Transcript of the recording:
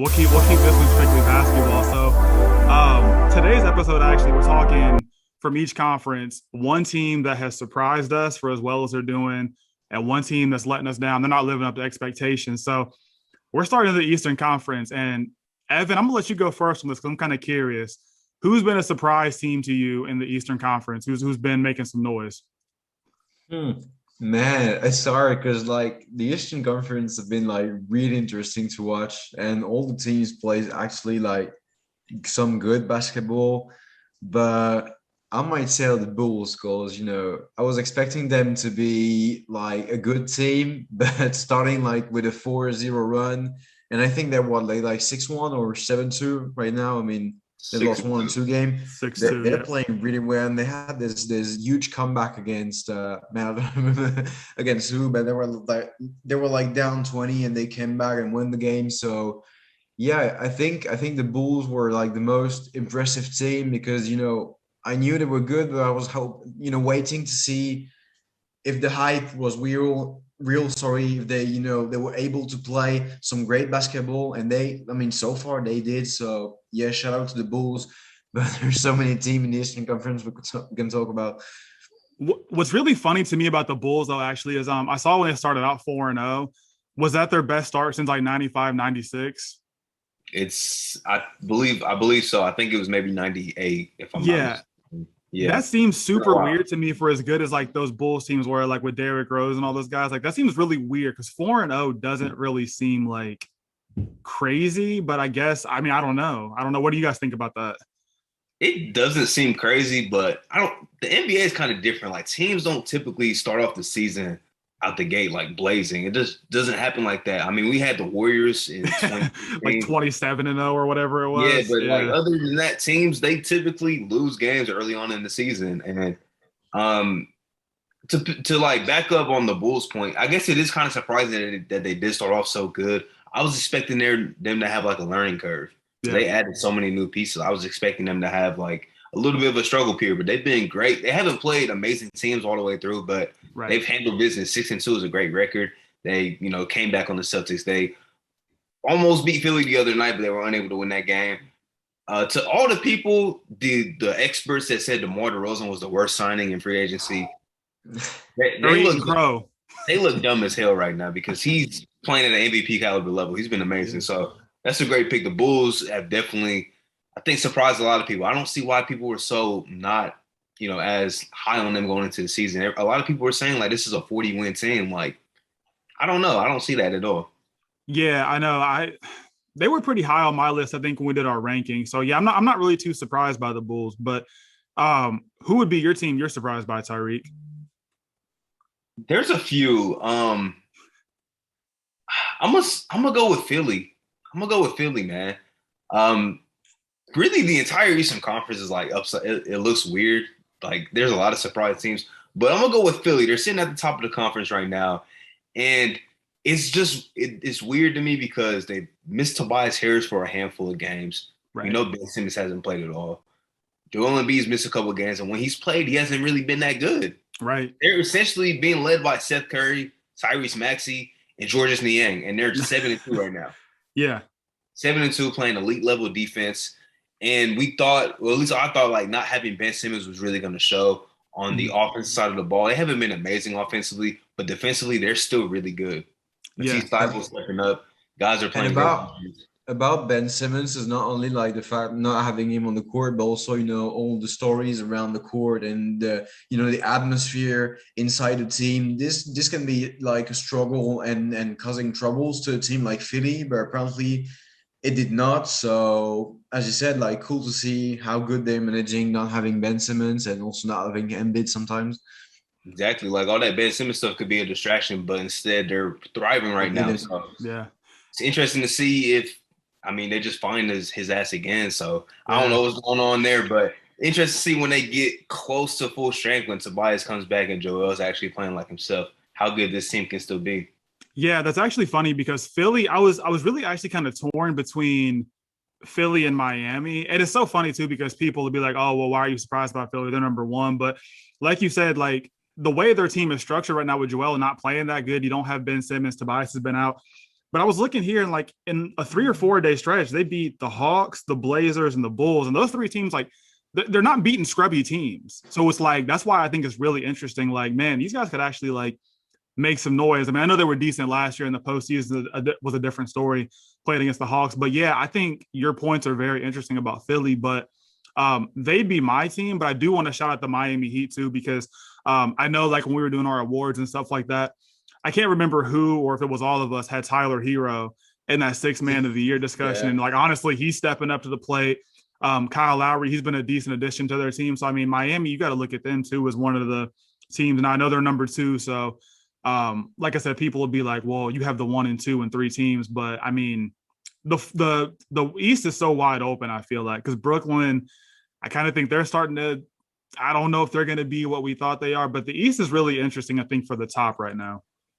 We'll keep this one strictly basketball. So today's episode, actually, we're talking from each conference, one team that has surprised us for as well as they're doing, and one team that's letting us down. They're not living up to expectations. So we're starting the Eastern Conference. And Evan, I'm gonna let you go first on this because I'm kind of curious. Who's been a surprise team to you in the Eastern Conference? Who's been making some noise? Hmm. Man, it's sorry because like the Eastern Conference have been like really interesting to watch, and all the teams play actually like some good basketball. But I might say the Bulls because I was expecting them to be like a good team, but starting like with a 4-0 run, and I think they're what like 6-1 or 7-2 right now. I mean, they Six lost and one and two. two game. Six They're, two, they're yeah. playing really well, and they had this huge comeback against man, I don't remember against who, but they were like down 20 and they came back and won the game. So yeah, I think the Bulls were like the most impressive team because I knew they were good, but I was waiting to see if the hype was real. Sorry, if they were able to play some great basketball, and I mean, so far they did. So yeah, shout out to the Bulls. But there's so many teams in the Eastern Conference we can talk about. What's really funny to me about the Bulls, though, actually, is I saw when they started out 4-0. Was that their best start since like 95, 96? I believe so. I think it was maybe 98, if I'm not Yeah, mistaken. Yeah. that seems It's been a super while. weird to me for as good as like those Bulls teams were, like with Derrick Rose and all those guys. Like that seems really weird because 4-0 doesn't really seem like crazy, but I guess I don't know. I don't know. What do you guys think about that? It doesn't seem crazy, but I don't. The NBA is kind of different. Like teams don't typically start off the season out the gate like blazing. It just doesn't happen like that. I mean, we had the Warriors in Like 2016. 27-0 or whatever it Yeah, was. but like Yeah. other than that, teams they typically lose games early on in the season, and um, to like back up on the Bulls point, I guess it is kind of surprising that they did start off so good. I was expecting them to have like a learning curve. Yeah. They added so many new pieces. I was expecting them to have like a little bit of a struggle period, but they've been great. They haven't played amazing teams all the way through, but Right. they've handled business. 6-2 is a great record. They, came back on the Celtics. They almost beat Philly the other night, but they were unable to win that game. To all the people, the experts that said DeMar DeRozan was the worst signing in free agency, They're they eating look crow. they look dumb as hell right now because he's playing at an MVP caliber level. He's been amazing. So that's a great pick. The Bulls have definitely, I think, surprised a lot of people. I don't see why people were so not, as high on them going into the season. A lot of people were saying like this is a 40-win team. Like, I don't know. I don't see that at all. Yeah, I know. They were pretty high on my list, I think, when we did our ranking. So yeah, I'm not really too surprised by the Bulls, but who would be your team you're surprised by, Tyreek? There's a few. I'm gonna go with Philly. I'm gonna go with Philly, man. Um, really the entire Eastern Conference is like upside. It looks weird. Like there's a lot of surprise teams, but I'm gonna go with Philly. They're sitting at the top of the conference right now, and it's weird to me because they missed Tobias Harris for a handful of games. Right. Ben Simmons hasn't played at all. Joel Embiid's missed a couple of games, and when he's played, he hasn't really been that good. Right. They're essentially being led by Seth Curry, Tyrese Maxey, and Georges Niang, and they're 7-2 right now. Yeah. 7-2 playing elite level defense. And we thought, well, at least I thought like not having Ben Simmons was really going to show on the offensive side of the ball. They haven't been amazing offensively, but defensively, they're still really good. Yeah. Matisse Thybulle stepping up. Guys are And playing great about defense. about Ben Simmons is not only like the fact not having him on the court, but also all the stories around the court and the atmosphere inside the team. This can be like a struggle and causing troubles to a team like Philly, but apparently it did not. So as you said, like cool to see how good they're managing not having Ben Simmons and also not having Embiid sometimes. Exactly. Like all that Ben Simmons stuff could be a distraction, but instead they're thriving right It now. is. So Yeah. it's interesting to see if, they just find his ass again. So I don't Yeah. know what's going on there, but interesting to see when they get close to full strength when Tobias comes back and Joel's actually playing like himself, how good this team can still be. Yeah, that's actually funny because Philly, I was really actually kind of torn between Philly and Miami. And it's so funny too because people would be like, "Oh, well, why are you surprised about Philly? They're number one." But like you said, like the way their team is structured right now with Joel not playing that good, you don't have Ben Simmons, Tobias has been out. But I was looking here and like in a 3 or 4 day stretch, they beat the Hawks, the Blazers, and the Bulls. And those three teams, like, they're not beating scrubby teams. So it's like, that's why I think it's really interesting. Like, man, these guys could actually like make some noise. I mean, I know they were decent last year in the postseason was a different story playing against the Hawks. But yeah, I think your points are very interesting about Philly. But they'd be my team. But I do want to shout out the Miami Heat too, because I know like when we were doing our awards and stuff like that, I can't remember who or if it was all of us had Tyler Hero in that six man of the year discussion. Yeah. And like honestly, he's stepping up to the plate. Kyle Lowry, he's been a decent addition to their team. So I mean, Miami, you got to look at them too as one of the teams, and I know they're number 2. So like I said, people will be like, well, you have the 1 and 2 and 3 teams, but I mean, the East is so wide open. I feel like because Brooklyn, I kind of think they're starting to. I don't know if they're going to be what we thought they are, but the East is really interesting. I think for the top right now.